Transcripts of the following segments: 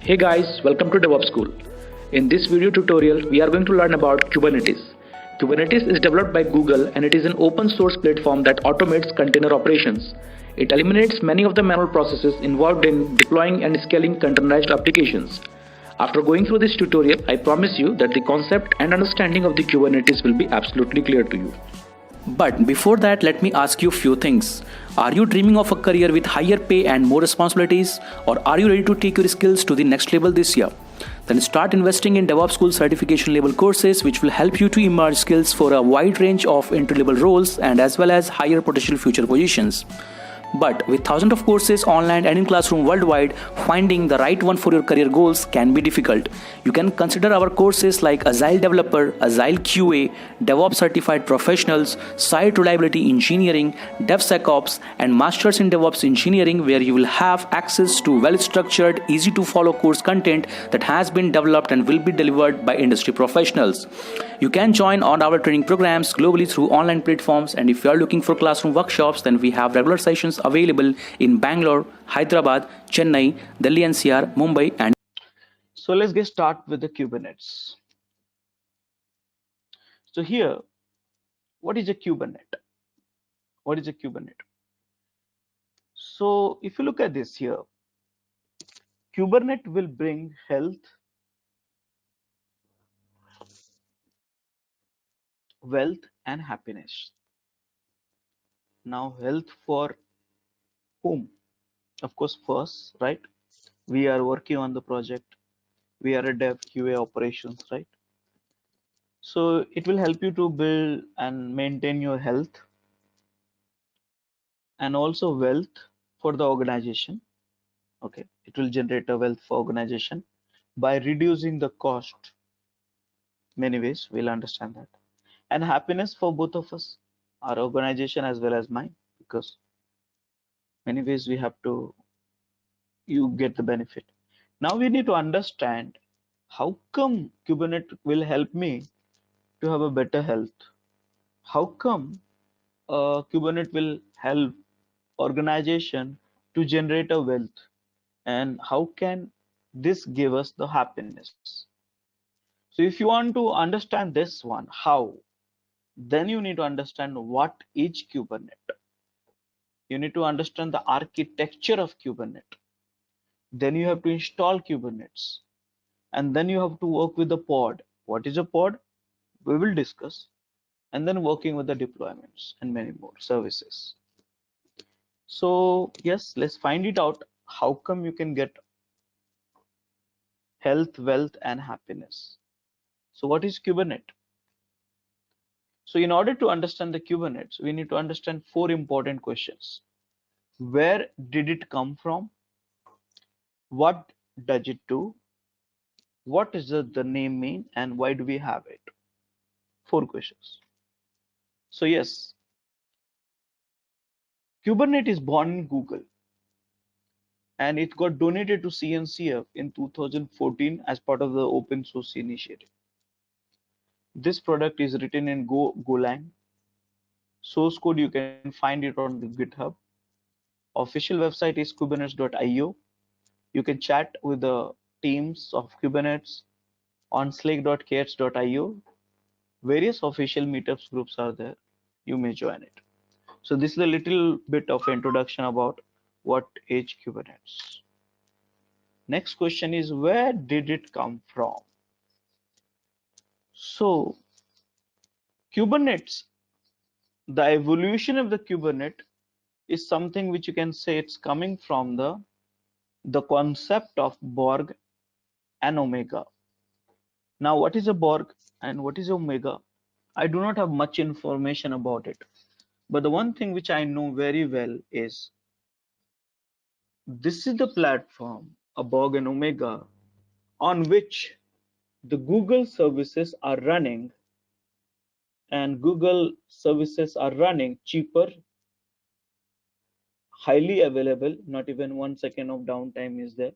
Hey guys, welcome to DevOps School. In this video tutorial, we are going to learn about Kubernetes. Kubernetes is developed by Google and it is an open source platform that automates container operations. It eliminates many of the manual processes involved in deploying and scaling containerized applications. After going through this tutorial, I promise you that the concept and understanding of the Kubernetes will be absolutely clear to you. But before that, let me ask you a few things. Are you dreaming of a career with higher pay and more responsibilities? Or are you ready to take your skills to the next level this year? Then start investing in DevOps School certification level courses which will help you to emerge skills for a wide range of entry level roles and as well as higher potential future positions. But with thousands of courses online and in classroom worldwide, finding the right one for your career goals can be difficult. You can consider our courses like Agile Developer, Agile QA, DevOps Certified Professionals, Site Reliability Engineering, DevSecOps, and Masters in DevOps Engineering, where you will have access to well-structured, easy-to-follow course content that has been developed and will be delivered by industry professionals. You can join on our training programs globally through online platforms, and if you are looking for classroom workshops, then we have regular sessions available in Bangalore, Hyderabad, Chennai, Delhi NCR, Mumbai, and So let's get started with the Kubernetes. So here, what is a Kubernetes? What is a Kubernetes? So if you look at this here, Kubernetes will bring health, wealth, and happiness. Now, health for whom? Of course, first, right? We are working on the project. We are a dev QA operations, right? So it will help you to build and maintain your health and also wealth for the organization. Okay, it will generate a wealth for organization by reducing the cost. Many ways we'll understand that, and happiness for both of us, our organization as well as mine, because many ways we have to you get the benefit. Now we need to understand how come Kubernetes will help me to have a better health. How come Kubernetes will help organization to generate a wealth, and how can this give us the happiness? So if you want to understand this one, how, then you need to understand what is Kubernetes. You need to understand the architecture of Kubernetes. Then you have to install Kubernetes. And then you have to work with the pod. What is a pod? We will discuss. And then working with the deployments and many more services. So yes, let's find it out. How come you can get health, wealth, and happiness? So what is Kubernetes? So in order to understand the Kubernetes, we need to understand four important questions. Where did it come from? What does it do? What does the name mean? And why do we have it? Four questions. So yes, Kubernetes is born in Google and it got donated to CNCF in 2014 as part of the open source initiative. This product is written in Golang. Source code, you can find it on the GitHub. Official website is kubernetes.io. You can chat with the teams of Kubernetes on slack.kx.io. Various official meetups groups are there. You may join it. So this is a little bit of introduction about what is Kubernetes. Next question is, where did it come from? So Kubernetes, the evolution of the Kubernetes is something which you can say it's coming from the concept of Borg and Omega. Now, what is a Borg and what is Omega? I do not have much information about it. But the one thing which I know very well is this is the platform, a Borg and Omega, on which the Google services are running, and Google services are running cheaper, highly available, not even 1 second of downtime is there,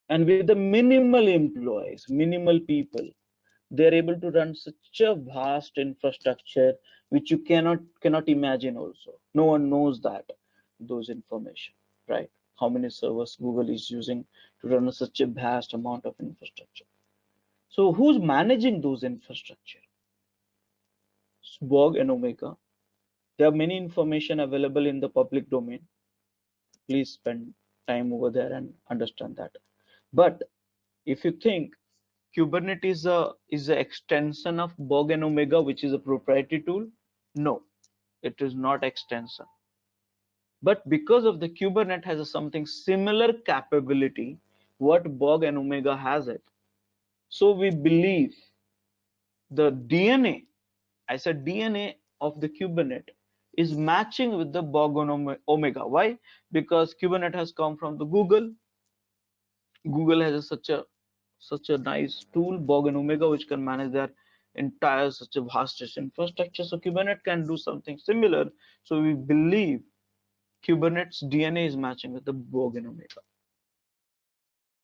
and with the minimal employees, minimal people, they're able to run such a vast infrastructure which you cannot imagine. Also, no one knows that those information, right? how many servers Google is using to run such a vast amount of infrastructure. So who's managing those infrastructure? Borg and Omega. There are many information available in the public domain. Please spend time over there and understand that. But if you think Kubernetes is an extension of Borg and Omega, which is a proprietary tool, no, it is not extension. But because of the Kubernetes has a something similar capability, what Borg and Omega has it. So we believe the DNA, I said DNA of the Kubernetes is matching with the Borg and Omega. Why? Because Kubernetes has come from the Google. Google has such a nice tool, Borg and Omega, which can manage their entire such a vast infrastructure. So Kubernetes can do something similar. So we believe Kubernetes DNA is matching with the Borg and Omega.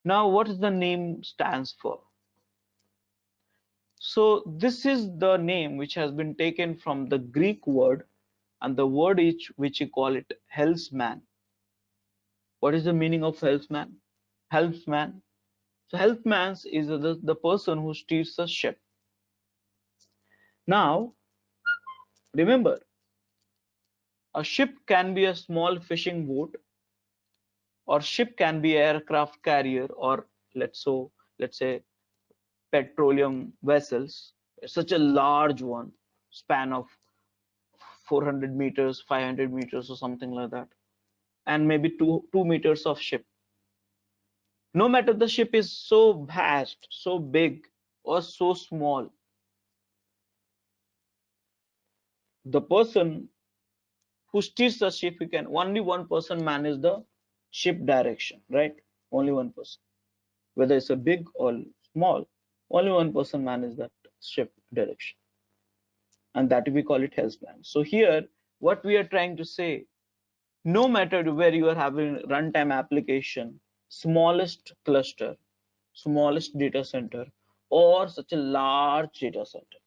Now, what is the name stands for? So this is the name which has been taken from the Greek word, and the word which you call it helpsman. What is the meaning of helpsman? Helpsman. So helpsman is the person who steers a ship. Now, remember, a ship can be a small fishing boat, or ship can be an aircraft carrier, or let's say petroleum vessels. Such a large one, span of 400 meters, 500 meters, or something like that, and maybe 2 meters of ship. No matter the ship is so vast, so big, or so small, the person who steers the ship, only one person manage the ship direction, right? Only one person, whether it's a big or small, only one person manage that ship direction, and that we call it helpsman. So here, what we are trying to say, no matter where you are having runtime application, smallest cluster, smallest data center, or such a large data center,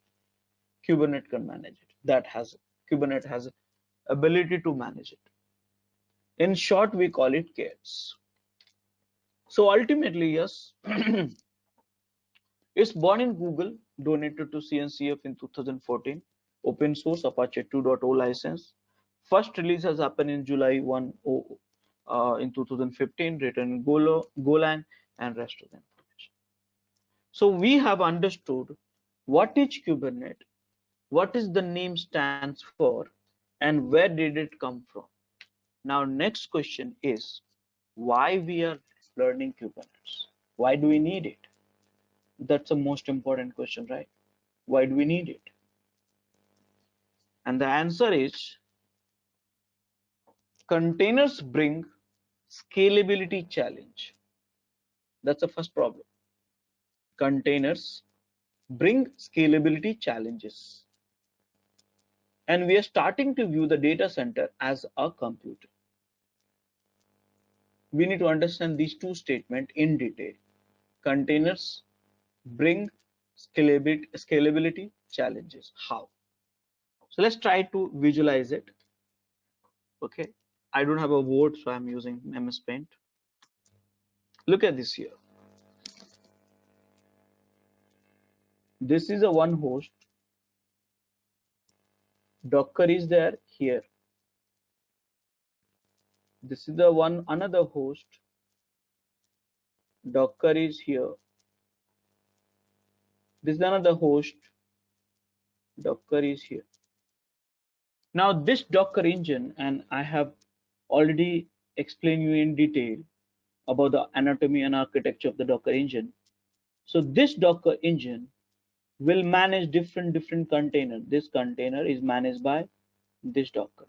Kubernetes can manage it. Kubernetes has ability to manage it. In short, we call it KATS. So ultimately, yes, it's born in Google, donated to CNCF in 2014, open source Apache 2.0 license. First release has happened in July 1 in 2015, written in Golang and rest of the information. So we have understood what is Kubernetes, what is the name stands for, and where did it come from. Now next question is why we are learning Kubernetes. Why do we need it? That's the most important question, right? Why do we need it? And the answer is containers bring scalability challenge. That's the first problem. Containers bring scalability challenges. And we are starting to view the data center as a computer. We need to understand these two statements in detail. Containers bring scalability challenges. How? So let's try to visualize it. Okay, I don't have a word, so I'm using MS Paint. Look at this here. This is a one host. Docker is there here. This is the another host. Docker is here. This is another host. Docker is here. Now this Docker engine, and I have already explained you in detail about the anatomy and architecture of the Docker engine. So this Docker engine will manage different containers. This container is managed by this Docker,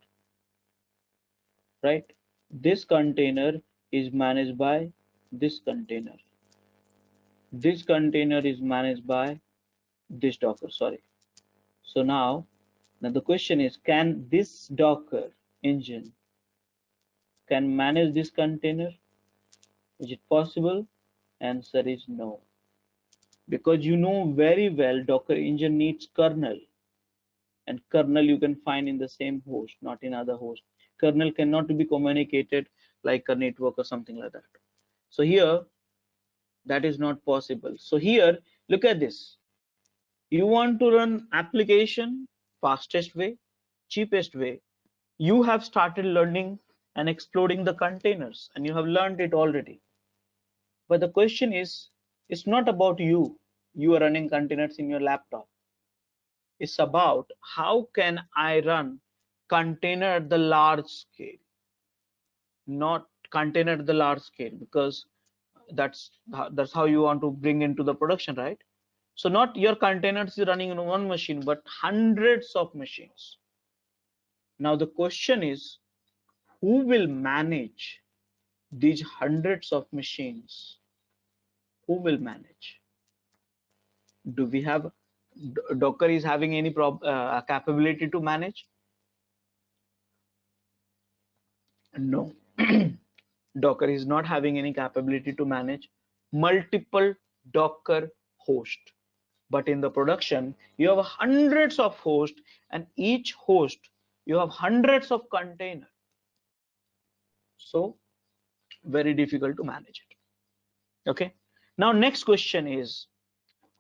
right? This container is managed by this container. This container is managed by this Docker, sorry. So now the question is, can this Docker engine can manage this container? Is it possible? Answer is no. Because you know very well Docker engine needs kernel, and kernel you can find in the same host, not in other host. Kernel cannot be communicated like a network or something like that. So here that is not possible. So here, look at this. You want to run application fastest way, cheapest way. You have started learning and exploring the containers, and you have learned it already. But the question is, it's not about you. You are running containers in your laptop. It's about how can I run container at the large scale, not container at the large scale, because that's how you want to bring into the production, right? So not your containers is running in one machine, but hundreds of machines. Now the question is, who will manage these hundreds of machines? Who will manage? Do we have Docker is having any capability to manage? No. Docker is not having any capability to manage multiple Docker hosts. But in the production, you have hundreds of hosts, and each host you have hundreds of containers. So very difficult to manage it. Okay. Now next question is,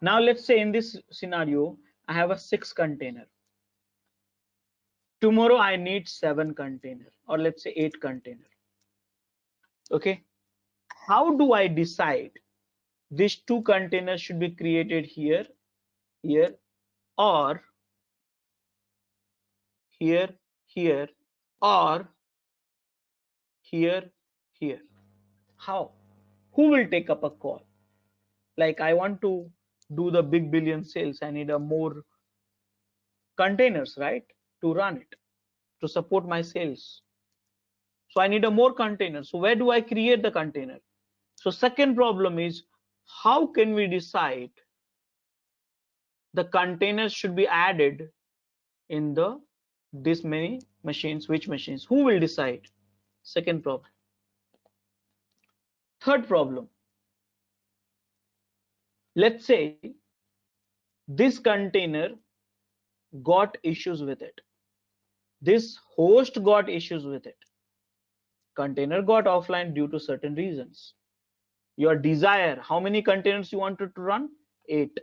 now let's say in this scenario, I have a 6 container. Tomorrow I need 7 container, or let's say 8 container. Okay. How do I decide these 2 containers should be created here, or here, or here? How? Who will take up a call? Like, I want to do the big billion sales, I need a more containers, right, to run it, to support my sales. So I need a more container. So where do I create the container? So second problem is, how can we decide the containers should be added in the this many machines? Which machines? Who will decide? Second problem. Third problem, let's say this container got issues with it, this host got issues with it, container got offline due to certain reasons. Your desire, how many containers you wanted to run? 8,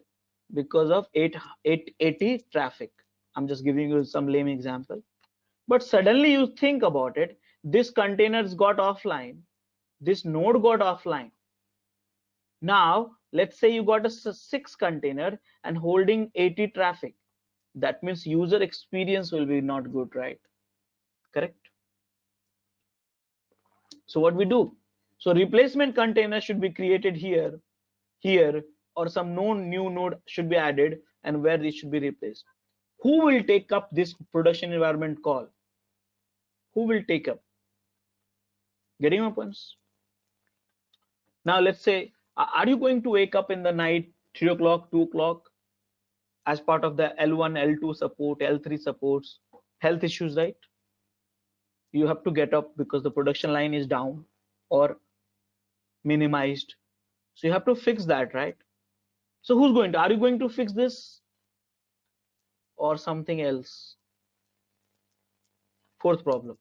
because of 880 traffic. I'm just giving you some lame example. But suddenly you think about it, this containers got offline, this node got offline. Now let's say you got a 6 container and holding 80 traffic. That means user experience will be not good, right? Correct. So what we do? So replacement container should be created here, or some new node should be added, and where this should be replaced. Who will take up this production environment call? Who will take up? Getting my points? Now let's say, are you going to wake up in the night 3 o'clock, 2 o'clock as part of the L1, L2 support, L3 supports, health issues, right? You have to get up because the production line is down or minimized. So you have to fix that, right? So who's going to, are you going to fix this or something else? Fourth problem.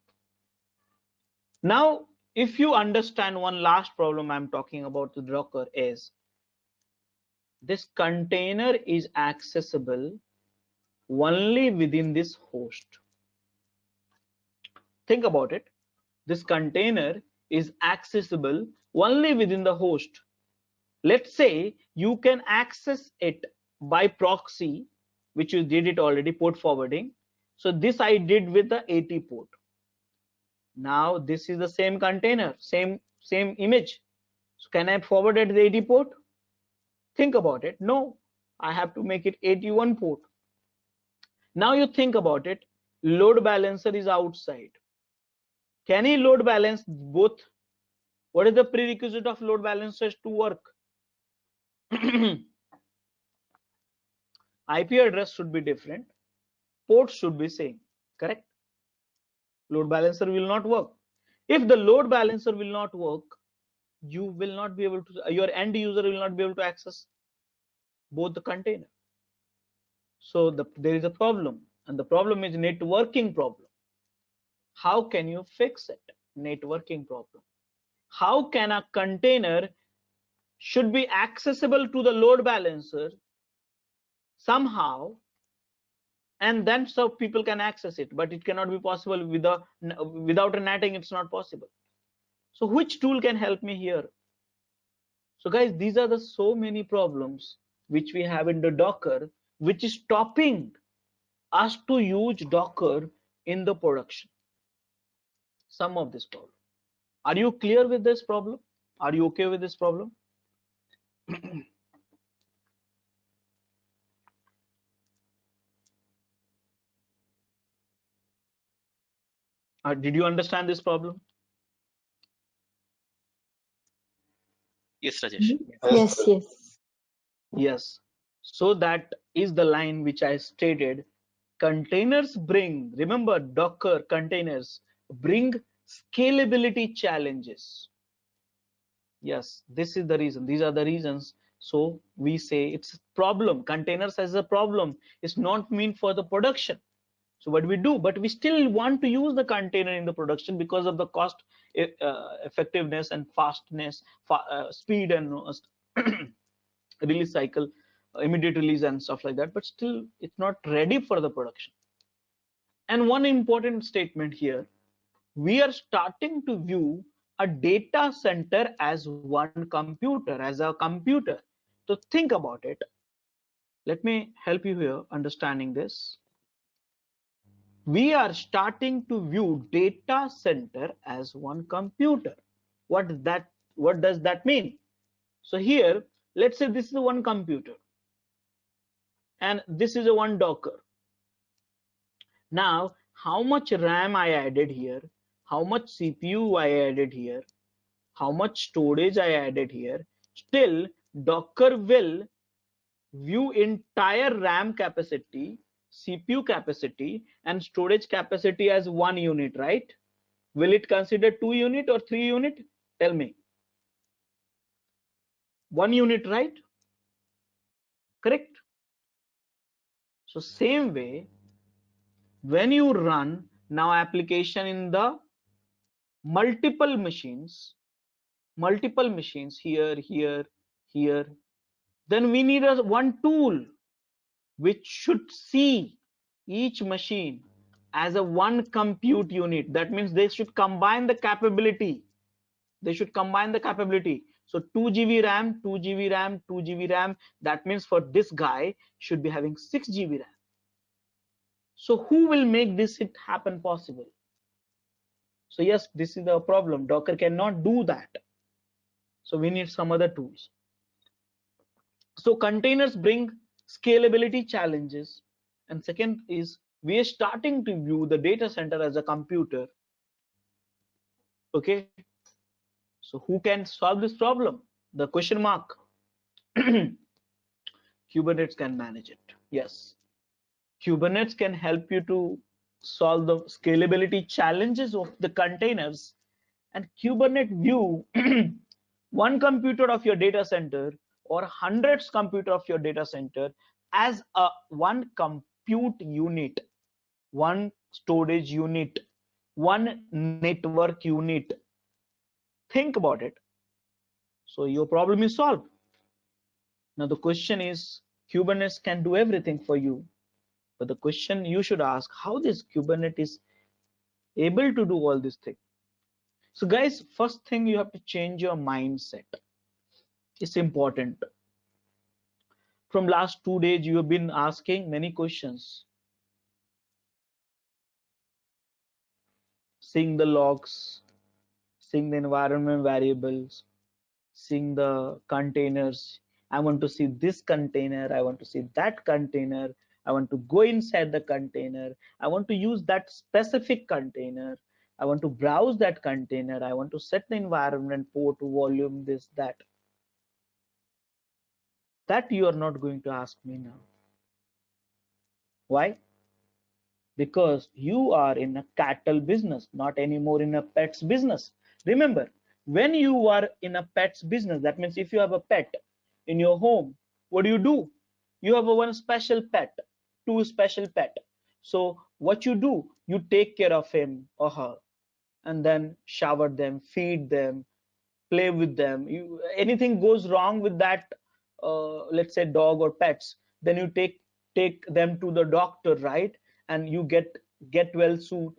Now, if you understand one last problem I'm talking about with Docker is, this container is accessible only within this host. Think about it. This container is accessible only within the host. Let's say you can access it by proxy, which you did it already, port forwarding. So this I did with the 80 port. Now this is the same container, same image. So can I forward it to the 80 port? Think about it. No, I have to make it 81 port. Now you think about it, load balancer is outside. Can he load balance both? What is the prerequisite of load balancers to work? IP address should be different, ports should be same, correct? Load balancer will not work. If the load balancer will not work, you will not be able to, your end user will not be able to access both the container. So there is a problem, and the problem is networking problem. How can you fix it? networking problem. How can a container should be accessible to the load balancer somehow, and then so people can access it, but it cannot be possible without a netting. It's not possible. So which tool can help me here? So guys, these are the so many problems which we have in the Docker, which is stopping us to use Docker in the production. Some of this problem. Are you clear with this problem? Are you okay with this problem? Did you understand this problem? Yes, Rajesh. Yes. Yes. So that is the line which I stated. Containers bring, remember, Docker containers bring scalability challenges. Yes, this is the reason. These are the reasons. So we say it's a problem. Containers as a problem. It's not meant for the production. So what we do, but we still want to use the container in the production because of the cost effectiveness and fastness, speed and release cycle, immediate release and stuff like that. But still, it's not ready for the production. And one important statement here, we are starting to view a data center as one computer, as a computer. So think about it. Let me help you here understanding this. We are starting to view data center as one computer. What does that mean? So here, let's say this is one computer and this is a one Docker. Now, how much RAM I added here, how much CPU I added here, how much storage I added here, still Docker will view entire RAM capacity, CPU capacity and storage capacity as one unit, right? Will it consider 2 unit or 3 unit? Tell me. 1 unit, right? Correct. So same way, when you run now application in the multiple machines here, then we need one tool which should see each machine as a one compute unit. That means they should combine the capability. So 2 GB RAM, 2 GB RAM, 2 GB RAM. That means for this guy should be having 6 GB RAM. So who will make this happen possible? So yes, this is the problem. Docker cannot do that. So we need some other tools. So containers bring scalability challenges. And second is we are starting to view the data center as a computer. Okay. So who can solve this problem? The question mark. Kubernetes can manage it. Yes. Kubernetes can help you to solve the scalability challenges of the containers. And Kubernetes view one computer of your data center or hundreds computer of your data center as a one compute unit, one storage unit, one network unit. Think about it. So your problem is solved. Now the question is, Kubernetes can do everything for you. But the question you should ask, how this Kubernetes is able to do all these things? So guys, first thing you have to change your mindset. It's important. From last 2 days, you have been asking many questions. Seeing the logs, seeing the environment variables, seeing the containers. I want to see this container. I want to see that container. I want to go inside the container. I want to use that specific container. I want to browse that container. I want to set the environment, port, volume, this, that. That you are not going to ask me now. Why? Because you are in a cattle business, not anymore in a pets business. Remember, when you are in a pets business, that means if you have a pet in your home, what do? You have a one special pet, two special pet. So what you do, you take care of him or her. and then shower them, feed them, play with them. Anything goes wrong with that, let's say dog or pets, then you take them to the doctor, right? And you get well soon.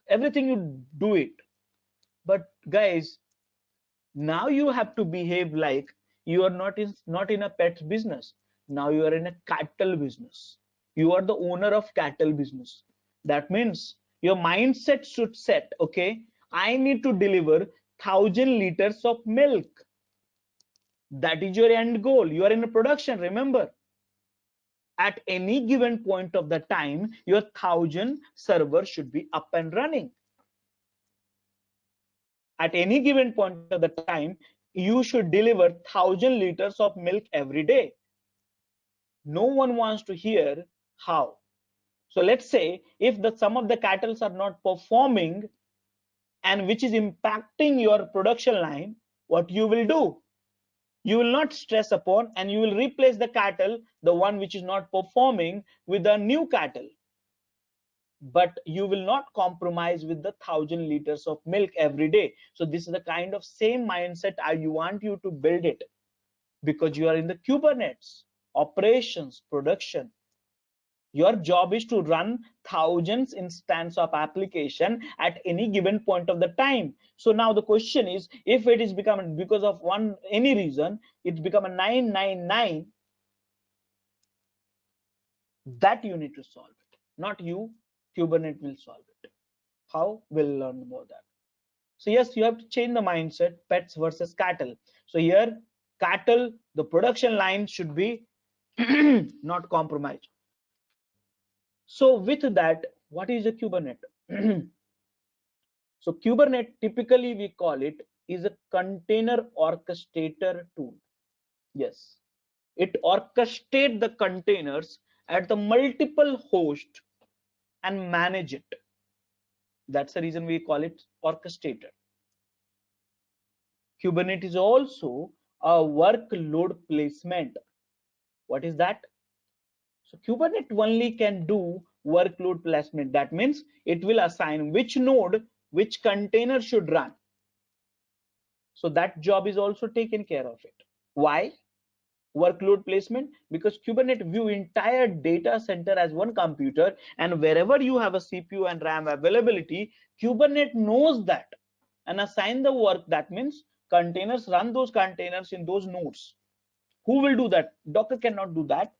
Everything you do it. But guys, now you have to behave like you are not in a pet business. Now you are in a cattle business. You are the owner of cattle business. That means your mindset should set, okay, I need to deliver 1,000 liters of milk. That is your end goal. You are in a production, remember. At any given point of the time, your 1,000 servers should be up and running. At any given point of the time, you should deliver 1,000 liters of milk every day. No one wants to hear how. So let's say if some of the cattle are not performing and which is impacting your production line, what you will do? You will not stress upon, and you will replace the cattle, the one which is not performing, with a new cattle. But you will not compromise with the 1,000 liters of milk every day. So this is the kind of same mindset I want you to build it, because you are in the Kubernetes, operations, production. Your job is to run thousands instance of application at any given point of the time. So now the question is, if it is becoming, because of any reason, it's become a 999, that you need to solve it, not you. Kubernetes will solve it. How? We'll learn about that. So yes, you have to change the mindset, pets versus cattle. So here, cattle, the production line should be not compromised. So with that, what is a Kubernetes? So Kubernetes, typically we call it, is a container orchestrator tool. Yes, it orchestrates the containers at the multiple host and manage it. That's the reason we call it orchestrator. Kubernetes is also a workload placement. What is that? So Kubernetes only can do workload placement. That means it will assign which node, which container should run. So that job is also taken care of it. Why? Workload placement, because Kubernetes view entire data center as one computer, and wherever you have a CPU and RAM availability, Kubernetes knows that and assign the work. That means containers, run those containers in those nodes. Who will do that? Docker cannot do that.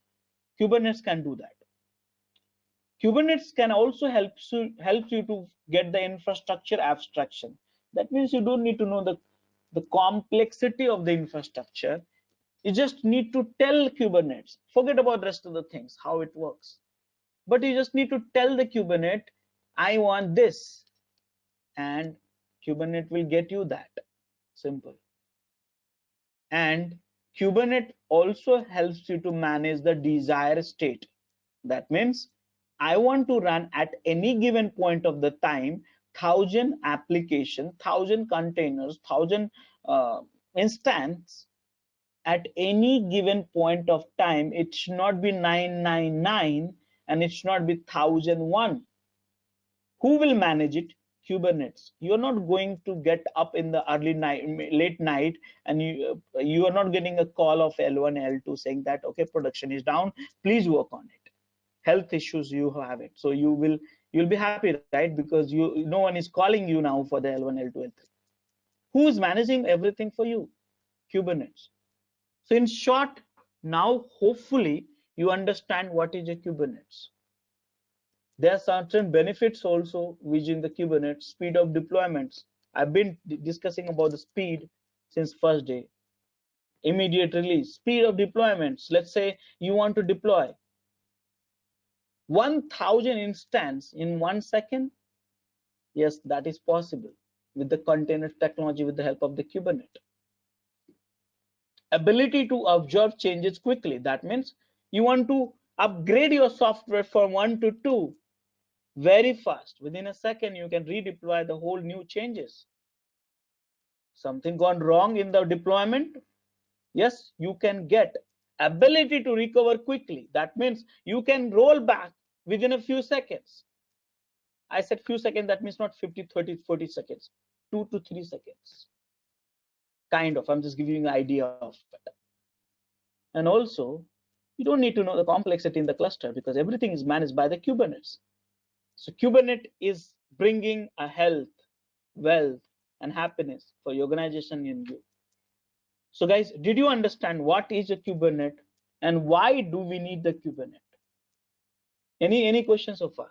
Kubernetes can do that. Kubernetes can also help you to get the infrastructure abstraction. That means you don't need to know the complexity of the infrastructure. You just need to tell Kubernetes, forget about the rest of the things, how it works. But you just need to tell the Kubernetes, I want this, and Kubernetes will get you that. Simple. And Kubernetes also helps you to manage the desired state. That means I want to run at any given point of the time 1,000 applications, 1,000 containers, 1,000 instance at any given point of time. It should not be 999 and it should not be 1,001. Who will manage it? Kubernetes. You're not going to get up in the late night and you are not getting a call of L1, L2 saying that, okay, production is down, please work on it. Health issues, you have it. So you'll be happy, right? Because no one is calling you now for the L1, L2, L3. Who is managing everything for you? Kubernetes. So in short, now hopefully you understand what is a Kubernetes. There are certain benefits also within the Kubernetes. Speed of deployments. I've been discussing about the speed since first day. Immediate release, speed of deployments. Let's say you want to deploy 1,000 instance in 1 second. Yes, that is possible with the container technology, with the help of the Kubernetes. Ability to observe changes quickly. That means you want to upgrade your software from 1 to 2 very fast. Within a second, you can redeploy the whole new changes. Something gone wrong in the deployment? Yes, you can get ability to recover quickly. That means you can roll back within a few seconds. I said few seconds, that means not 50, 30, 40 seconds, 2 to 3 seconds. Kind of, I'm just giving you an idea of it. And also, you don't need to know the complexity in the cluster because everything is managed by the Kubernetes. So Kubernetes is bringing a health, wealth, and happiness for your organization in you. So guys, did you understand what is a Kubernetes and why do we need the Kubernetes? Any questions so far?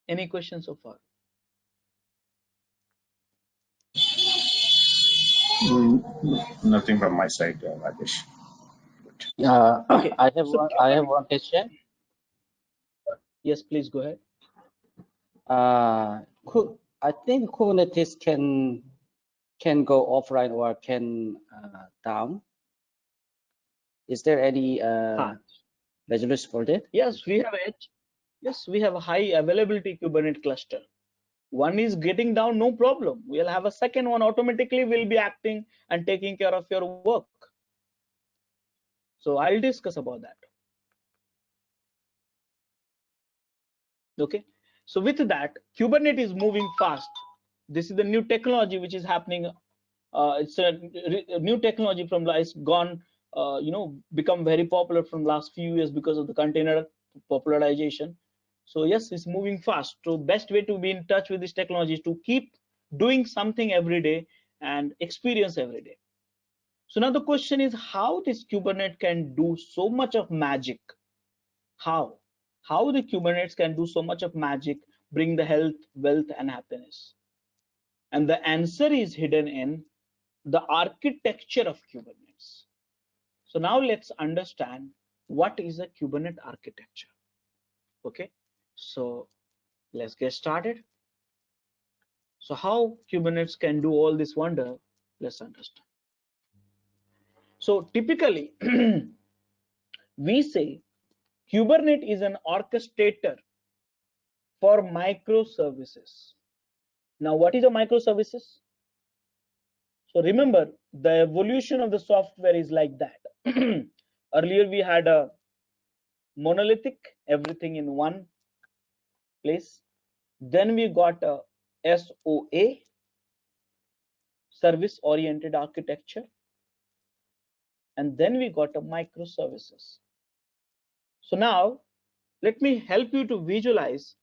Any questions so far? Nothing from my side, Rajesh. Okay, I have so I have one question. Yes, please go ahead. I think Kubernetes can go offline or can down. Is there any resolution for that? Yes, we have it. Yes, we have a high availability Kubernetes cluster. One is getting down, no problem. We'll have a second one automatically will be acting and taking care of your work. So I'll discuss about that. Okay. So with that, Kubernetes is moving fast. This is the new technology which is happening. It's a new technology from it's gone, become very popular from last few years because of the container popularization. So yes, it's moving fast. So best way to be in touch with this technology is to keep doing something every day and experience every day. So now the question is how this Kubernetes can do so much of magic. How the Kubernetes can do so much of magic, bring the health, wealth, and happiness. And the answer is hidden in the architecture of Kubernetes. So now let's understand what is a Kubernetes architecture. Okay, so let's get started. So how Kubernetes can do all this wonder, let's understand. So typically, we say Kubernetes is an orchestrator for microservices. Now, what is a microservices? So remember, the evolution of the software is like that. Earlier, we had a monolithic, everything in one place. Then we got a SOA, service-oriented architecture. And then we got a microservices. So now, let me help you to visualize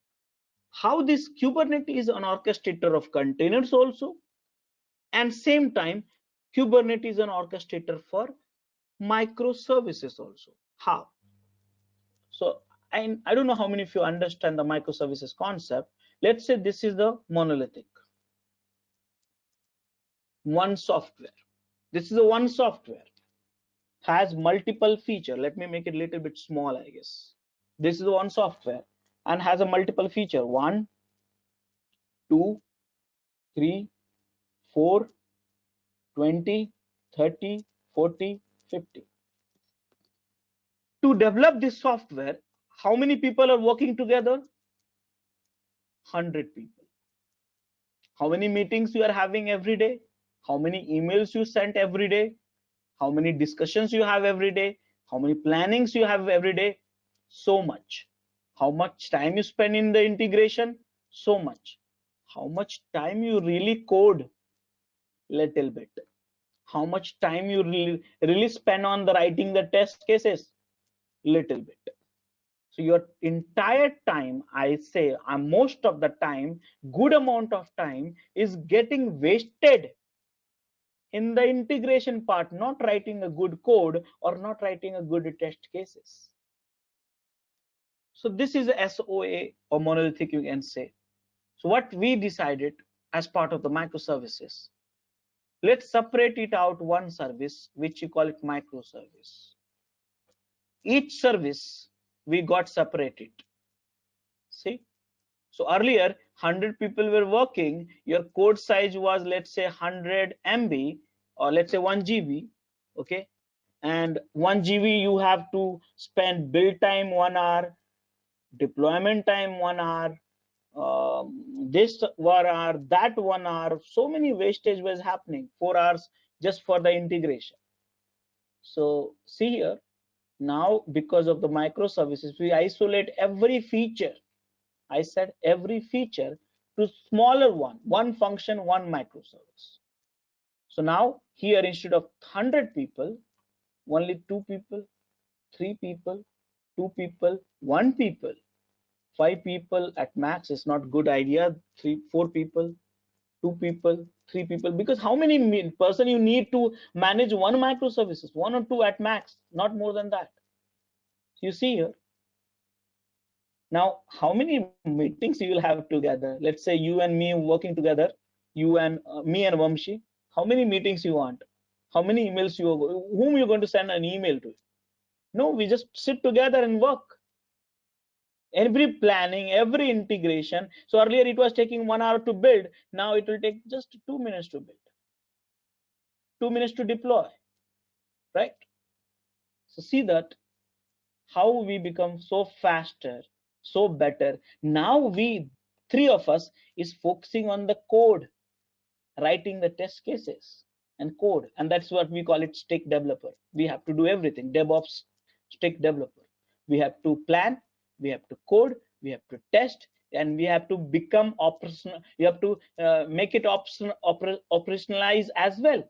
how this Kubernetes is an orchestrator of containers also, and same time Kubernetes is an orchestrator for microservices also. How? So I don't know how many of you understand the microservices concept. Let's say this is the monolithic one software. This is the one software has multiple feature. Let me make it a little bit small, I guess. This is the one software and has a multiple feature 1, 2, 3, 4, 20, 30, 40, 50. To develop this software, how many people are working together? 100 people. How many meetings you are having every day? How many emails you sent every day? How many discussions you have every day? How many plannings you have every day? So much. How much time you spend in the integration? So much. How much time you really code? Little bit. How much time you really spend on the writing the test cases? Little bit. So your entire time, I say most of the time, good amount of time is getting wasted in the integration part, not writing a good code or not writing a good test cases. So this is a SOA or monolithic, you can say. So what we decided as part of the microservices, let's separate it out one service, which you call it microservice. Each service we got separated. See, so earlier 100 people were working, your code size was, let's say 100 MB or let's say 1 GB. Okay, and 1 GB you have to spend build time 1 hour, deployment time 1 hour, this 1 hour, that 1 hour. So many wastage was happening, 4 hours just for the integration. So see here, now because of the microservices, we isolate every feature. I said every feature to smaller one function, one microservice. So now here, instead of 100 people, only 2 people, 3 people, 2 people, 1 people, 5 people at max is not good idea. 3, 4 people, 2 people, 3 people, because how many person you need to manage one microservices? 1 or 2 at max, not more than that. You see here. Now, how many meetings you will have together? Let's say you and me working together, you and me and Vamshi. How many meetings you want? How many emails whom you're going to send an email to? No, we just sit together and work. Every planning, every integration. So earlier it was taking 1 hour to build. Now it will take just 2 minutes to build, 2 minutes to deploy, right? So see that how we become so faster, so better. Now we, 3 of us, is focusing on the code, writing the test cases and code, and that's what we call it stick developer. We have to do everything, DevOps stick developer. We have to plan, we have to code, we have to test, and we have to become operational. We have to make it operationalize as well.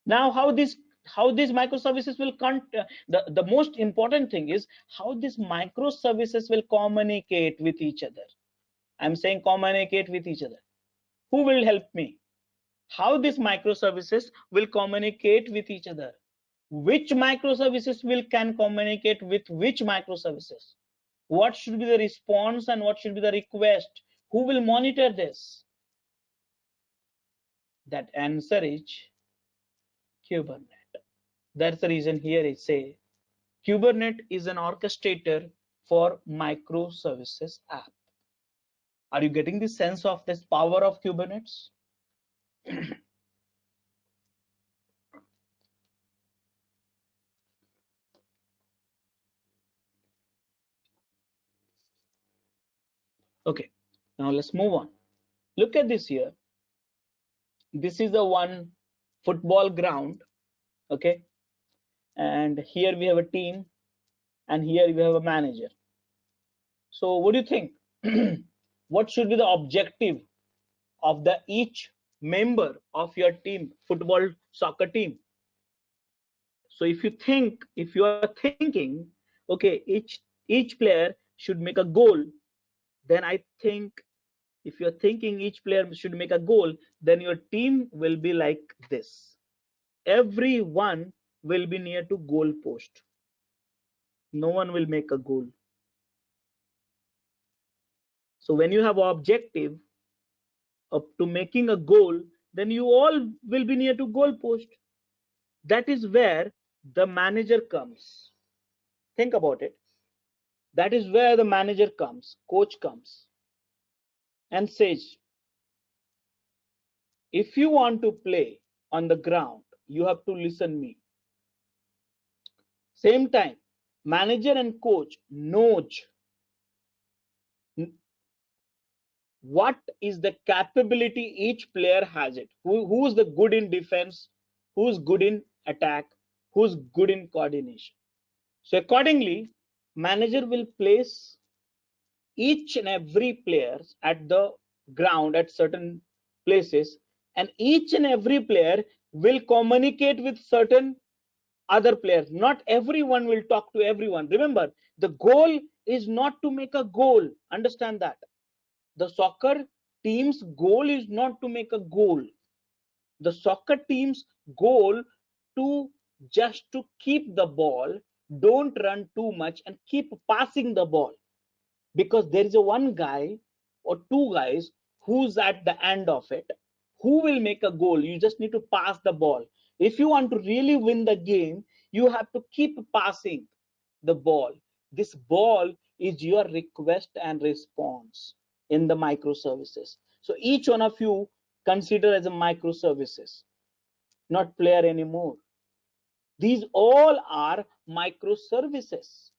Now how these microservices will the most important thing is how these microservices will communicate with each other. I'm saying communicate with each other. Who will help me? How these microservices will communicate with each other? Which microservices can communicate with which microservices? What should be the response and what should be the request? Who will monitor this? That answer is Kubernetes. That's the reason here it say Kubernetes is an orchestrator for microservices app. Are you getting the sense of this power of Kubernetes? Okay, now let's move on. Look at this here. This is the one football ground, okay? And here we have a team, and here we have a manager. So what do you think? What should be the objective of the each member of your team, football soccer team? So if you are thinking, okay, each player should make a goal, then I think if you're thinking each player should make a goal, then your team will be like this. Everyone will be near to goal post. No one will make a goal. So when you have objective up to making a goal, then you all will be near to goal post. That is where the manager comes. Think about it. That is where the manager comes, coach comes and says, if you want to play on the ground, you have to listen me. Same time, manager and coach knows what is the capability each player has it. Who's the good in defense, who's good in attack, who's good in coordination. So accordingly, manager will place each and every player at the ground at certain places, and each and every player will communicate with certain other players. Not everyone will talk to everyone. Remember, the goal is not to make a goal. Understand that. The soccer team's goal is not to make a goal. The soccer team's goal to just to keep the ball, don't run too much, and keep passing the ball. Because there is a one guy or two guys who's at the end of it, who will make a goal. You just need to pass the ball. If you want to really win the game, you have to keep passing the ball. This ball is your request and response in the microservices. So each one of you consider as a microservices, not player anymore. These all are microservices,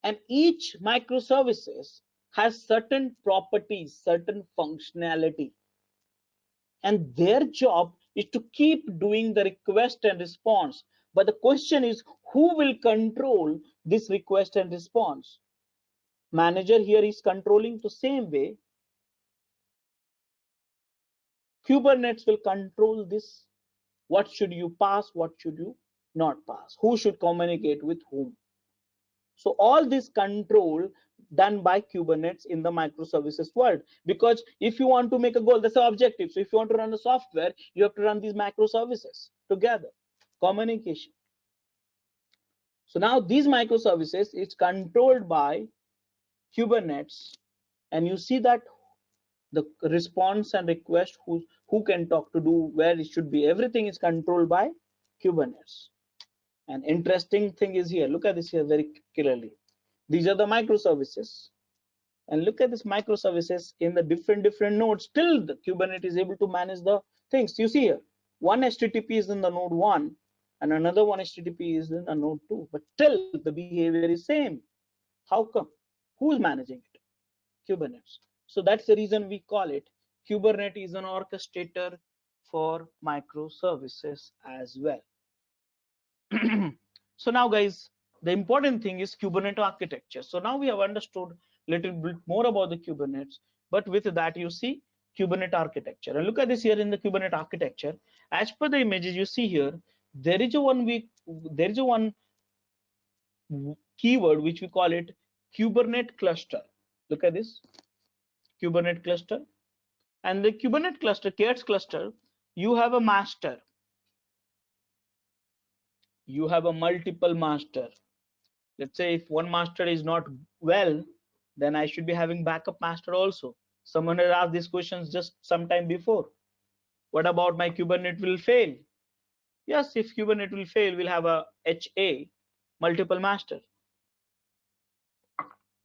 and each microservices has certain properties, certain functionality, and their job is to keep doing the request and response. But the question is, who will control this request and response? Manager here is controlling the same way. Kubernetes will control this. What should you pass? What should you not pass? Who should communicate with whom? So all this control done by Kubernetes in the microservices world. Because if you want to make a goal, that's the objective. So if you want to run a software, you have to run these microservices together. Communication. So now these microservices is controlled by Kubernetes, and you see that the response and request, who can talk to do, where it should be, everything is controlled by Kubernetes. An interesting thing is here. Look at this here very clearly. These are the microservices, and look at this microservices in the different nodes. Still, the Kubernetes is able to manage the things. You see here, one HTTP is in the node 1, and another one HTTP is in the node 2, but still the behavior is same. How come? Who is managing it? Kubernetes. So that's the reason we call it Kubernetes is an orchestrator for microservices as well. So now guys, the important thing is Kubernetes architecture. So now we have understood a little bit more about the Kubernetes, but with that you see Kubernetes architecture. And look at this here in the Kubernetes architecture. As per the images you see here, there is a one keyword which we call it Kubernetes cluster. Look at this Kubernetes cluster, and the Kubernetes cluster, KX cluster, you have a master. You have a multiple master. Let's say if one master is not well, then I should be having backup master also. Someone has asked these questions just some time before. What about my Kubernetes will fail? Yes, if Kubernetes will fail, we'll have a HA, multiple master.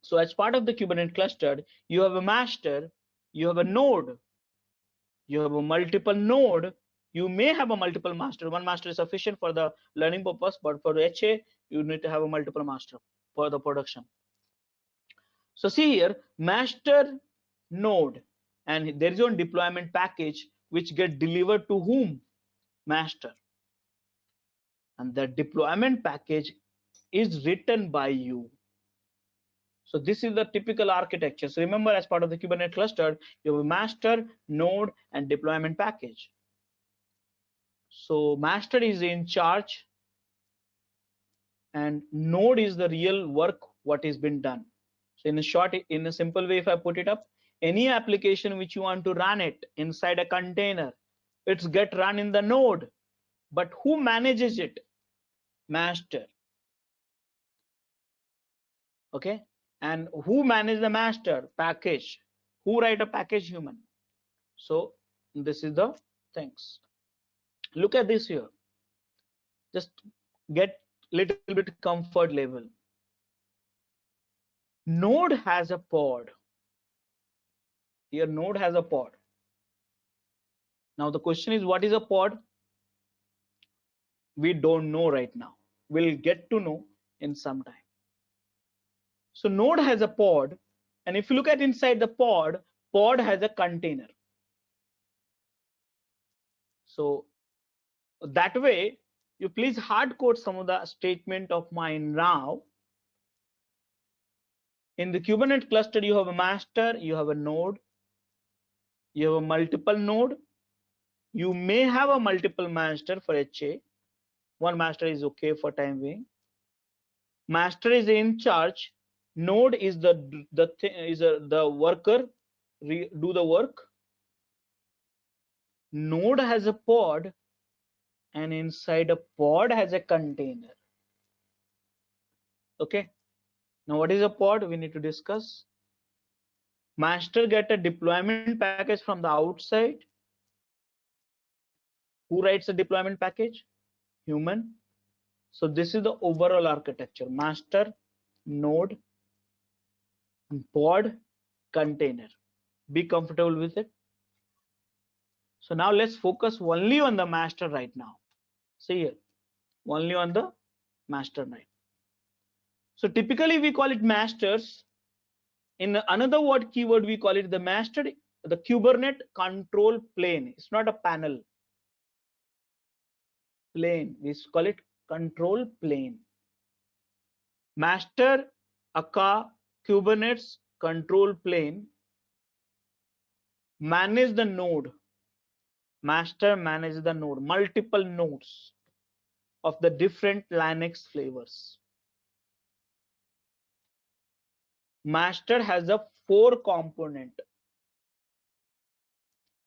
So as part of the Kubernetes cluster, you have a master, you have a node, you have a multiple node. You may have a multiple master. One master is sufficient for the learning purpose, but for HA, you need to have a multiple master for the production. So see here, master node, and there is one deployment package which get delivered to whom? Master. And the deployment package is written by you. So this is the typical architecture. So remember, as part of the Kubernetes cluster, you have a master, node, and deployment package. So master is in charge, and node is the real work what is been done. So in a simple way, if I put it up, any application which you want to run it inside a container, it's get run in the node, but who manages it? Master. Okay, and who manages the master? Package. Who write a package? Human. So this is the things. Look at this here. Just get little bit comfort level. Node has a pod. Here node has a pod. Now the question is, what is a pod? We don't know right now. We'll get to know in some time. So node has a pod, and if you look at inside the pod has a container. So that way, you please hard code some of the statement of mine now. In the Kubernetes cluster, you have a master, you have a node, you have a multiple node. You may have a multiple master for HA. One master is okay for time being. Master is in charge. Node is the worker, do the work. Node has a pod, and inside a pod has a container. Okay, now what is a pod? We need to discuss. Master get a deployment package from the outside. Who writes the deployment package? Human. So this is the overall architecture: master, node, pod, container. Be comfortable with it. So now let's focus only on the master right now. See here, only on the master right. So typically we call it masters. In another word keyword, we call it the master, the Kubernetes control plane. It's not a panel. Plane. We call it control plane. Master aka Kubernetes control plane manage the node. Master manages the node, multiple nodes of the different Linux flavors. Master has a 4 component.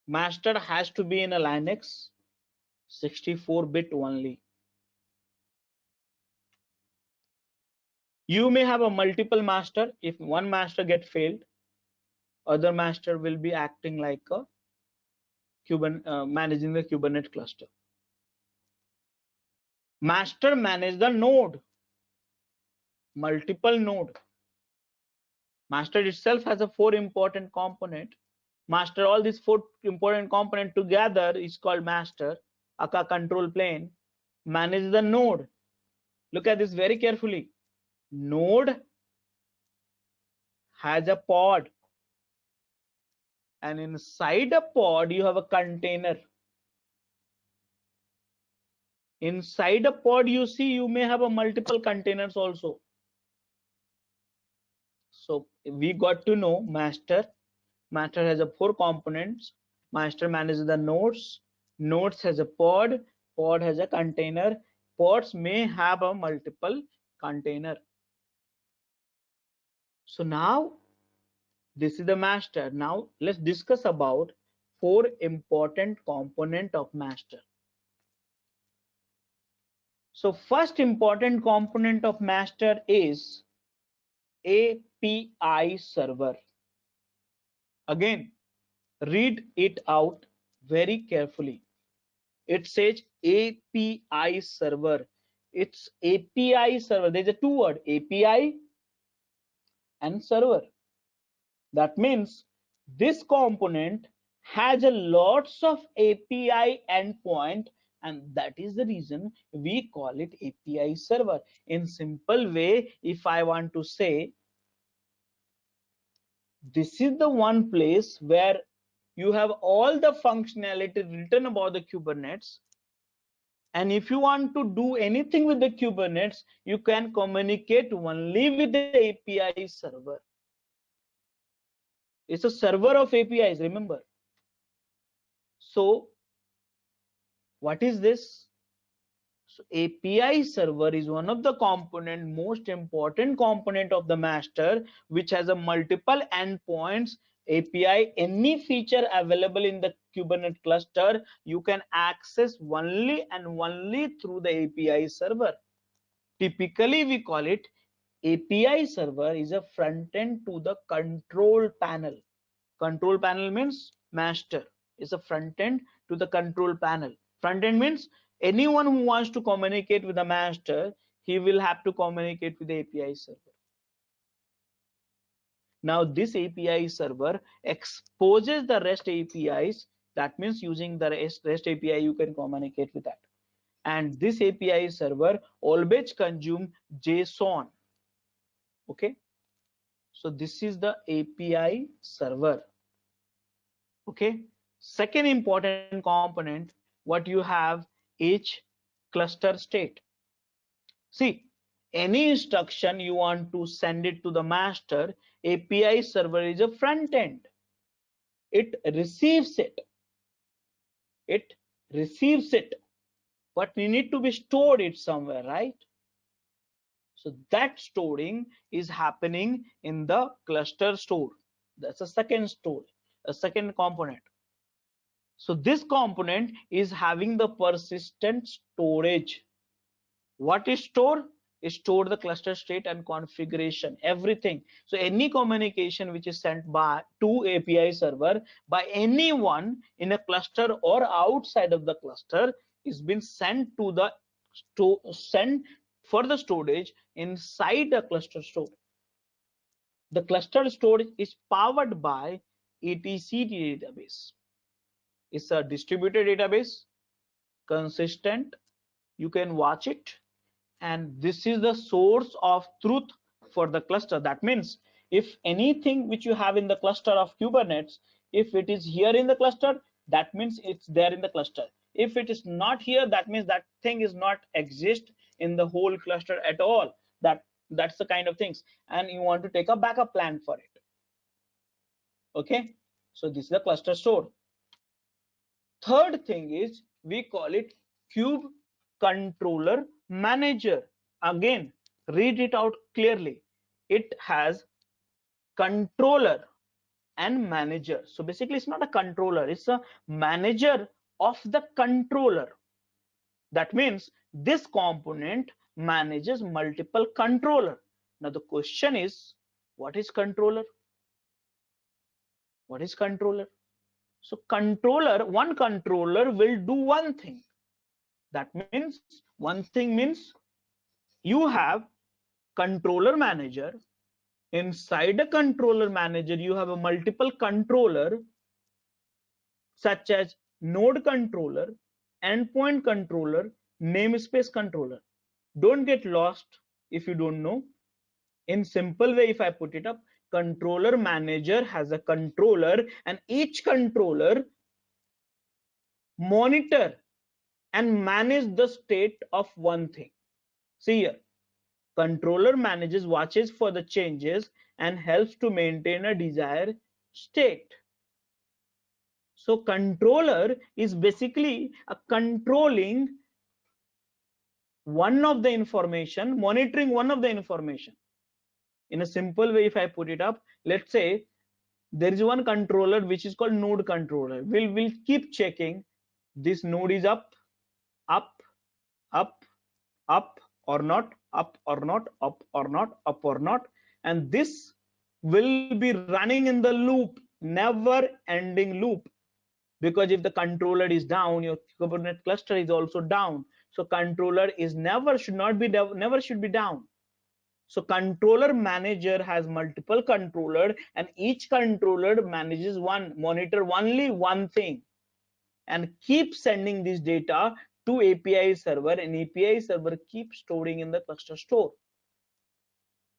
Master has to be in a Linux 64-bit only. You may have a multiple master. If one master get failed, other master will be acting like a managing the Kubernetes cluster. Master manage the node, multiple node. Master itself has a 4 important component. Master, all these 4 important component together is called master, aka control plane. Manage the node. Look at this very carefully. Node has a pod, and inside a pod you have a container. Inside a pod, you see, you may have a multiple containers also. So we got to know master has a 4 components. Master manages the nodes. Nodes has a pod. Pod has a container. Pods may have a multiple container. So now this is the master. Now let's discuss about 4 important component of master. So first important component of master is API server. Again, read it out very carefully. It says API server. It's API server. There's a 2 word, API and server. That means this component has a lots of API endpoint, and that is the reason we call it API server. In simple way, if I want to say, this is the one place where you have all the functionality written about the Kubernetes, and if you want to do anything with the Kubernetes, you can communicate only with the API server. It's a server of APIs, remember. So what is this? So API server is one of the most important component of the master, which has a multiple endpoints. API, any feature available in the Kubernetes cluster, you can access only and only through the API server. Typically we call it API server is a front end to the control panel. Control panel means master is a front end to the control panel. Front end means anyone who wants to communicate with the master, he will have to communicate with the API server. Now this API server exposes the REST APIs. That means using the REST API you can communicate with that. And this API server always consume JSON. Okay. So this is the API server. Okay. Second important component, what you have is cluster state. See, any instruction you want to send it to the master, API server is a front end. It receives it. It receives it, but we need to be stored it somewhere, right? So that storing is happening in the cluster store. That's a second store, a second component. So this component is having the persistent storage. What is stored? Is store the cluster state and configuration, everything. So any communication which is sent by to API server by anyone in a cluster or outside of the cluster is been sent to the sent for the storage inside the cluster store. The cluster storage is powered by etcd database. It's a distributed database, consistent. You can watch it. And this is the source of truth for the cluster. That means if anything which you have in the cluster of Kubernetes, if it is here in the cluster, that means it's there in the cluster. If it is not here, that means that thing is not exist in the whole cluster at all. That's the kind of things, and you want to take a backup plan for it. Okay, so this is the cluster store. Third thing is we call it Kube Controller Manager. Again, read it out clearly. It has controller and manager. So basically it's not a controller, it's a manager of the controller. That means this component manages multiple controller. Now the question is, what is controller? What is controller? So controller, one controller will do one thing. That means one thing means you have controller manager. Inside a controller manager, you have a multiple controller such as node controller, endpoint controller, namespace controller. Don't get lost if you don't know. In simple way, if I put it up, controller manager has a controller, and each controller monitor and manage the state of one thing. See here, controller manages, watches for the changes and helps to maintain a desired state. So controller is basically a controlling one of the information, monitoring one of the information. In a simple way, if I put it up, let's say there is one controller which is called node controller. We'll keep checking this node is up, up, up, up or not, up or not, up or not, up or not, and this will be running in the loop, never ending loop. Because if the controller is down, your Kubernetes cluster is also down. So controller is never should be down. So controller manager has multiple controller, and each controller manages monitor only one thing, and keep sending this data to API server, and API server keeps storing in the cluster store.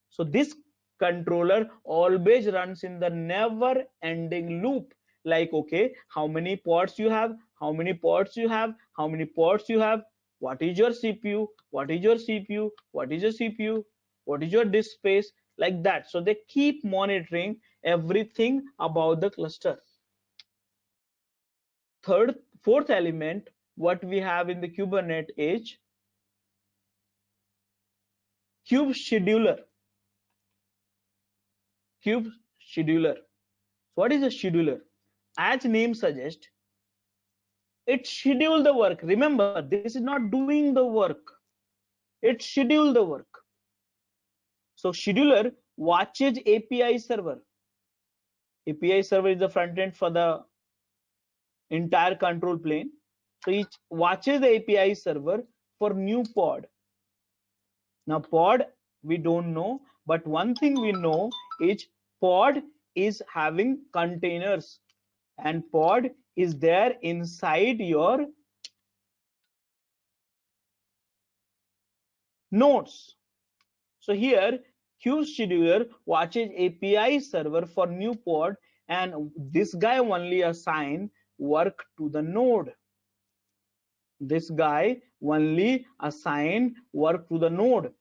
So this controller always runs in the never ending loop. Like, okay, how many ports you have, how many ports you have, how many ports you have, what is your CPU, what is your CPU, what is your CPU, what is your disk space, like that. So they keep monitoring everything about the cluster. Fourth element, what we have in the Kubernetes is Kube Scheduler. Kube Scheduler. What is a scheduler? As name suggests, it schedules the work. Remember, this is not doing the work. It schedules the work. So scheduler watches API server. API server is the front end for the entire control plane. So it watches the API server for new pod. Now pod we don't know, but one thing we know is pod is having containers, and pod is there inside your nodes. So here Kube Scheduler watches API server for new pod, and this guy only assign work to the node. This guy only assign work to the node.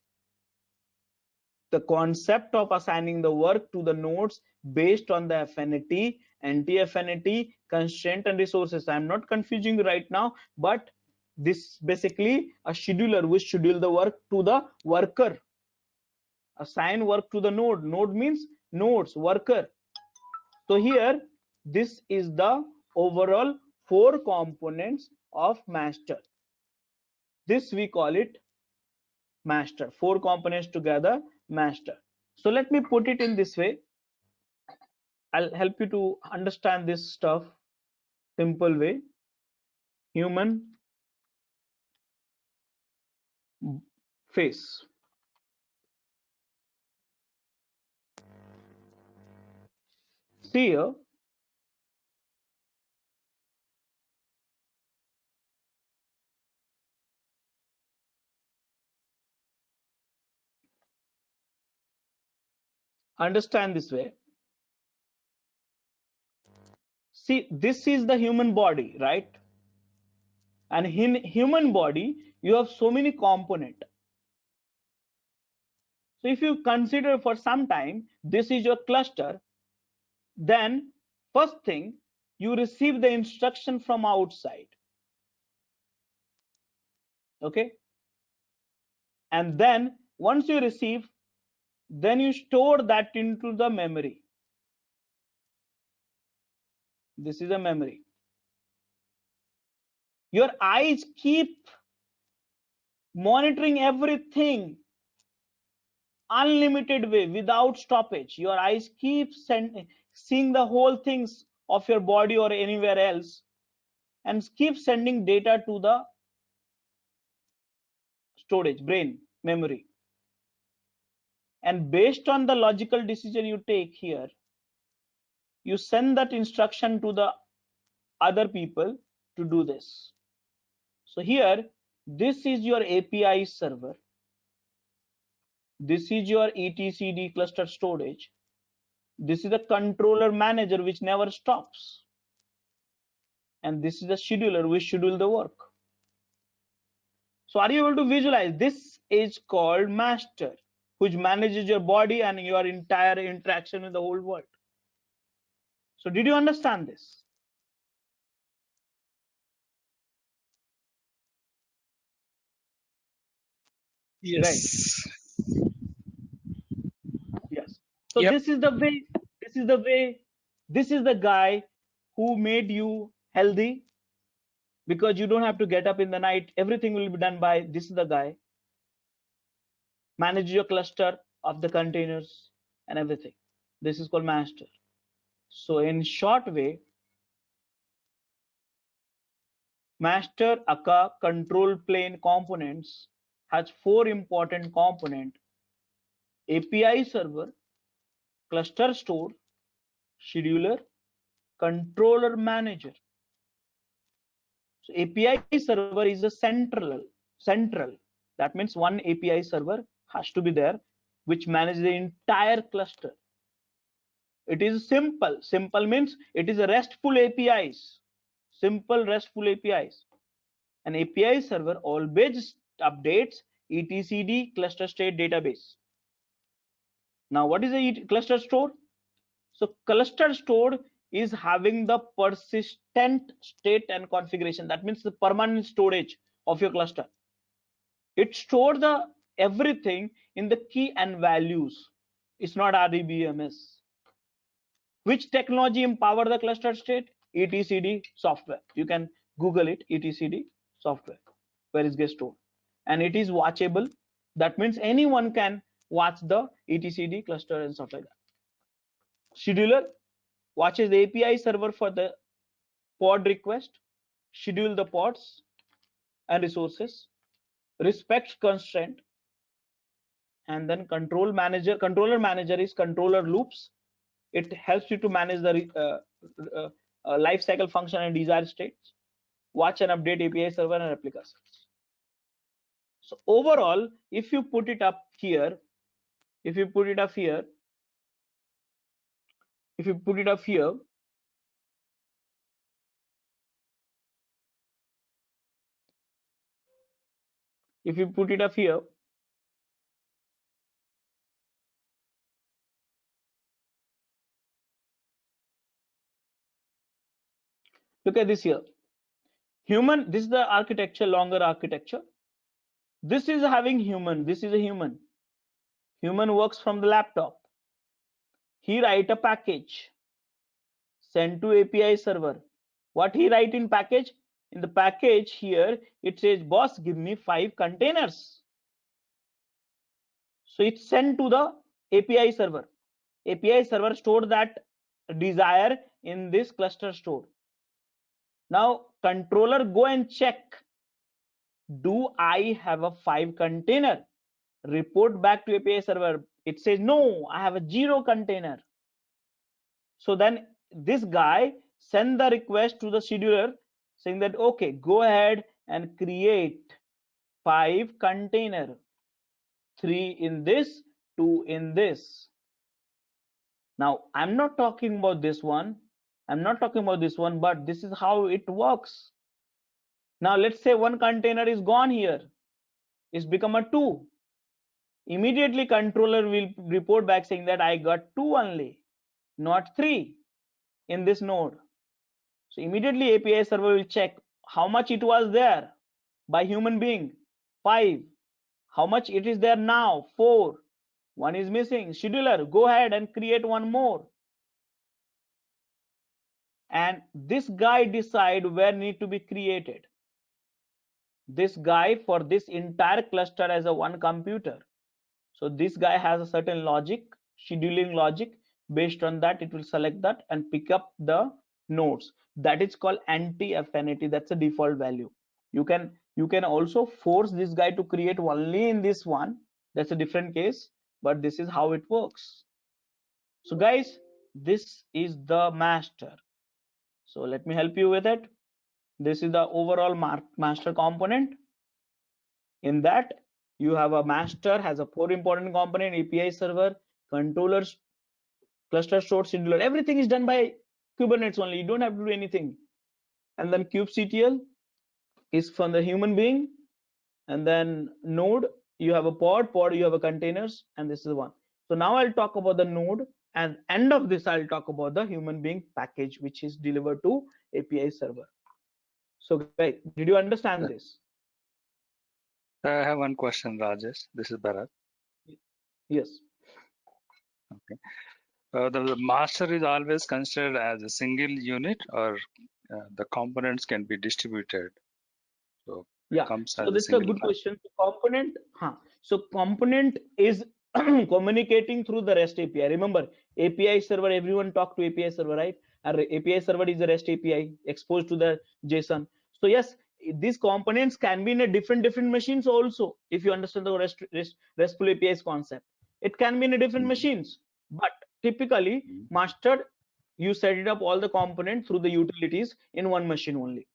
The concept of assigning the work to the nodes based on the affinity, anti-affinity, constraint and resources. I'm not confusing right now, but this basically a scheduler which schedule the work to the worker. Assign work to the node. Node means nodes, worker. So here, this is the overall 4 components of master. This we call it master. 4 components together, master. So let me put it in this way. I'll help you to understand this stuff simple way. Human face. See here, understand this way. See, this is the human body, right? And in human body, you have so many components. So if you consider for some time, this is your cluster, then first thing, you receive the instruction from outside. Okay. And then once you receive, then you store that into the memory. This is a memory. Your eyes keep monitoring everything unlimited way without stoppage. Your eyes keep seeing the whole things of your body or anywhere else and keep sending data to the storage, brain, memory. And based on the logical decision you take here, you send that instruction to the other people to do this. So here, this is your API server. This is your etcd cluster storage. This is the controller manager which never stops. And this is the scheduler which schedule the work. So are you able to visualize? This is called master, which manages your body and your entire interaction with the whole world. So did you understand this? Yes. Yes. So Yep. this is the way, this is the guy who made you healthy, because you don't have to get up in the night. Everything will be done by, this is the guy. Manage your cluster of the containers and everything. This is called master. So in short way, master aka control plane components has 4 important component: API server, cluster store, scheduler, controller manager. So API server is a central. That means one API server has to be there, which manages the entire cluster. It is simple. Simple means it is a RESTful APIs. Simple RESTful APIs. An API server always updates etcd cluster state database. Now, what is a cluster store? So cluster store is having the persistent state and configuration. That means the permanent storage of your cluster. It stores the everything in the key and values. It's not RDBMS. Which technology empower the cluster state? etcd software. You can Google it, etcd software, where is get stored, and it is watchable. That means anyone can watch the etcd cluster and stuff like that. Scheduler watches the API server for the pod request, schedule the pods and resources, respects constraint, and then controller manager is controller loops. It helps you to manage the life cycle function and desired states, watch and update API server and replica sets. So overall, if you put it up here, if you put it up here, look at this here. Human, this is the architecture, longer architecture. This is having human, this is a human. Human works from the laptop. He write a package, send to API server. What he write in package? In the package here, it says, boss, give me 5 containers. So it's sent to the API server. API server stored that desire in this cluster store. Now controller go and check, do I have a 5 container? Report back to API server. It says, no, I have a 0 container. So then this guy send the request to the scheduler saying that, okay, go ahead and create 5 container, 3 in this, 2 in this. Now I'm not talking about this one, but this is how it works. Now let's say 1 container is gone here, it's become a 2. immediately controller will report back saying that I got 2 only, not 3 in this node. So immediately API server will check how much it was there by human being, 5. How much it is there now, 4. 1 is missing. Scheduler, go ahead and create 1 more. And this guy decide where need to be created. This guy for this entire cluster as a 1 computer. So this guy has a certain logic, scheduling logic. Based on that, it will select that and pick up the nodes. That is called anti-affinity. That's a default value. You can also force this guy to create only in this one. That's a different case, but this is how it works. So guys, this is the master. So let me help you with it. This is the overall master component. In that, you have a master, has a 4 important component: API server, controllers, cluster storage, scheduler. Everything is done by Kubernetes only. You don't have to do anything. And then kubectl is from the human being. And then node, you have a pod, you have a containers, and this is one. So now I'll talk about the node, and end of this I'll talk about the human being package, which is delivered to API server. So guys, did you understand this? I have one question, Rajesh. This is Bharat. Yes. Okay. The master is always considered as a single unit, or the components can be distributed. So Yeah. comes So as this is a single good file. question. Component, so component is communicating through the REST API. Remember, API server, everyone talk to API server, right? And API server is a REST API exposed to the JSON. So yes, these components can be in a different machines also. If you understand the RESTful APIs concept, it can be in a different machines. But typically, master, you set it up all the components through the utilities in one machine only.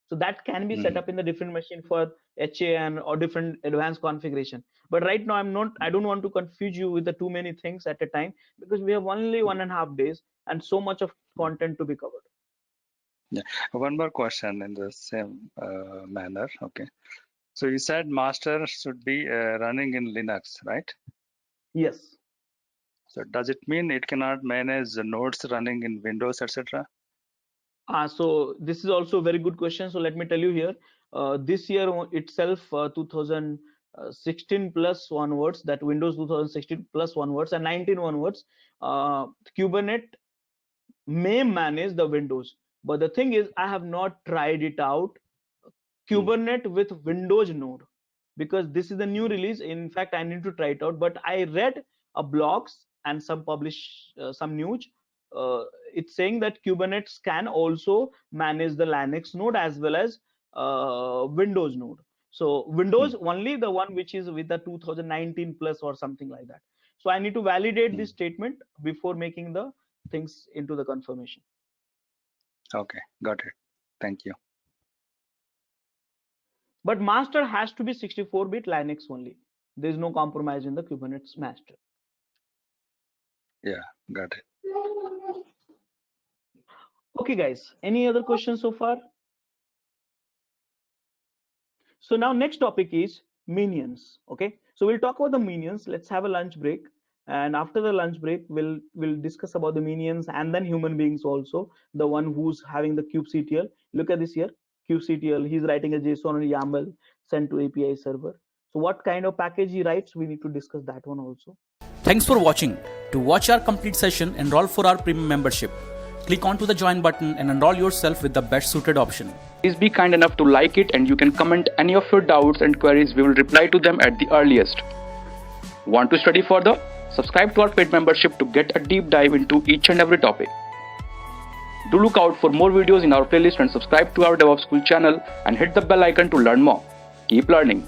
So that can be set up in the different machine for HA and or different advanced configuration. But right now I don't want to confuse you with the too many things at a time, because we have only 1.5 days and so much of content to be covered. Yeah. One more question in the same manner. Okay. So you said master should be running in Linux, right? Yes. So does it mean it cannot manage the nodes running in Windows, etc.? So this is also a very good question. So let me tell you here, this year itself, 2016 plus onwards, that Windows 2016 plus onwards and 19 onwards, Kubernetes may manage the Windows. But the thing is, I have not tried it out, Kubernetes with Windows node, because this is a new release. In fact, I need to try it out. But I read a blogs and some some news. It's saying that Kubernetes can also manage the Linux node as well as Windows node. So Windows only the one which is with the 2019 plus or something like that. So I need to validate this statement before making the things into the confirmation. Okay, got it. Thank you. But master has to be 64-bit Linux only. There is no compromise in the Kubernetes master. Yeah, got it. Okay, guys. Any other questions so far? So now next topic is minions. Okay, so we'll talk about the minions. Let's have a lunch break, and after the lunch break, we'll discuss about the minions and then human beings also. The one who's having the kubectl. Look at this here, kubectl. He's writing a JSON or YAML sent to API server. So what kind of package he writes, we need to discuss that one also. Thanks for watching. To watch our complete session, enroll for our premium membership. Click onto the join button and enroll yourself with the best suited option. Please be kind enough to like it, and you can comment any of your doubts and queries. We will reply to them at the earliest. Want to study further? Subscribe to our paid membership to get a deep dive into each and every topic. Do look out for more videos in our playlist and subscribe to our DevOps School channel and hit the bell icon to learn more. Keep learning.